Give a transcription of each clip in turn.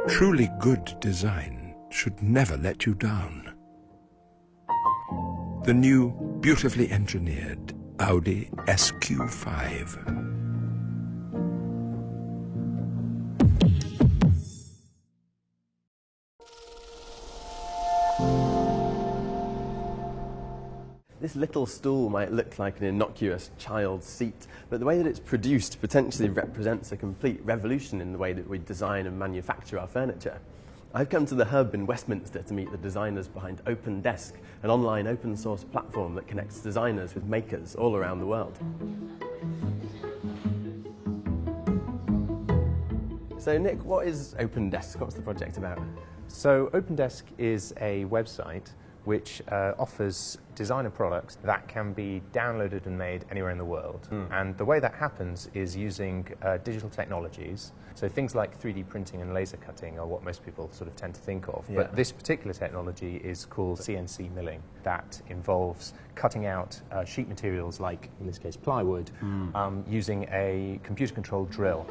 Truly good design should never let you down. The new, beautifully engineered Audi SQ5. This little stool might look like an innocuous child's seat, but the way that it's produced potentially represents a complete revolution in the way that we design and manufacture our furniture. I've come to the Hub in Westminster to meet the designers behind OpenDesk, an online open source platform that connects designers with makers all around the world. So Nick, what is OpenDesk? What's the project about? So OpenDesk is a website which offers designer products that can be downloaded and made anywhere in the world. And the way that happens is using digital technologies. So things like 3D printing and laser cutting are what most people sort of tend to think of. Yeah. But this particular technology is called CNC milling. That involves cutting out sheet materials like, in this case, plywood, using a computer-controlled drill.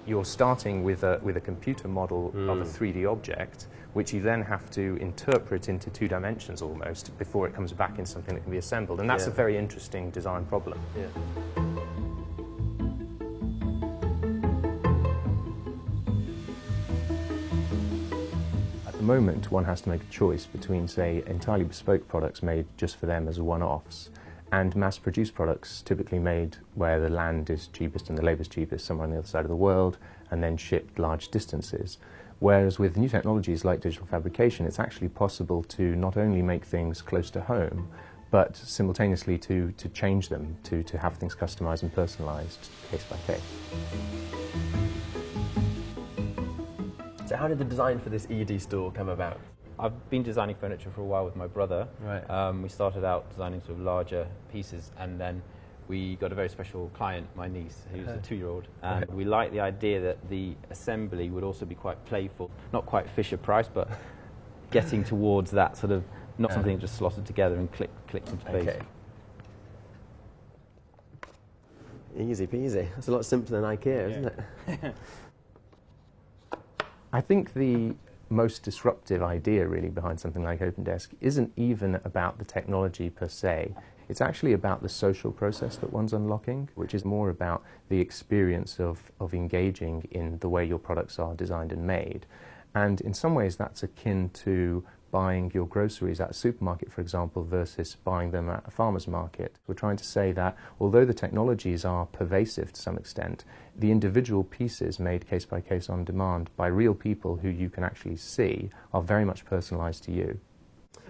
You're starting with a computer model of a 3D object, which you then have to interpret into 2 dimensions almost before it comes back in something that can be assembled. And that's a very interesting design problem. Yeah. At the moment, one has to make a choice between, say, entirely bespoke products made just for them as one-offs, and mass-produced products typically made where the land is cheapest and the labour is cheapest somewhere on the other side of the world, and then shipped large distances. Whereas with new technologies like digital fabrication, it's actually possible to not only make things close to home, but simultaneously to change them, to have things customised and personalised case by case. So how did the design for this ED stool come about? I've been designing furniture for a while with my brother. Right. We started out designing sort of larger pieces, and then we got a very special client, my niece, who's a 2-year-old, and we liked the idea that the assembly would also be quite playful, not quite Fisher-Price, but getting towards that sort of, not something just slotted together and clicked into place. Okay. Easy peasy. That's a lot simpler than IKEA, isn't it? I think the most disruptive idea really behind something like OpenDesk isn't even about the technology per se. It's actually about the social process that one's unlocking, which is more about the experience of engaging in the way your products are designed and made. And in some ways that's akin to buying your groceries at a supermarket, for example, versus buying them at a farmer's market. We're trying to say that although the technologies are pervasive to some extent, the individual pieces made case by case on demand by real people who you can actually see are very much personalised to you.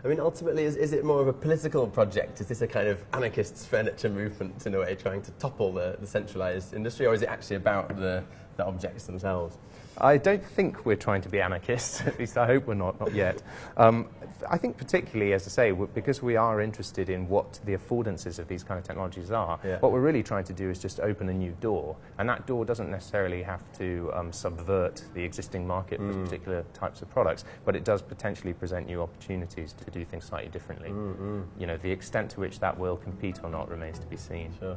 I mean, ultimately, is it more of a political project? Is this a kind of anarchist furniture movement, in a way, trying to topple the centralised industry, or is it actually about the objects themselves? I don't think we're trying to be anarchists, at least I hope we're not yet. I think particularly, as I say, because we are interested in what the affordances of these kind of technologies are, what we're really trying to do is just open a new door, and that door doesn't necessarily have to subvert the existing market for particular types of products, but it does potentially present new opportunities to do things slightly differently. You know, the extent to which that will compete or not remains to be seen. Sure.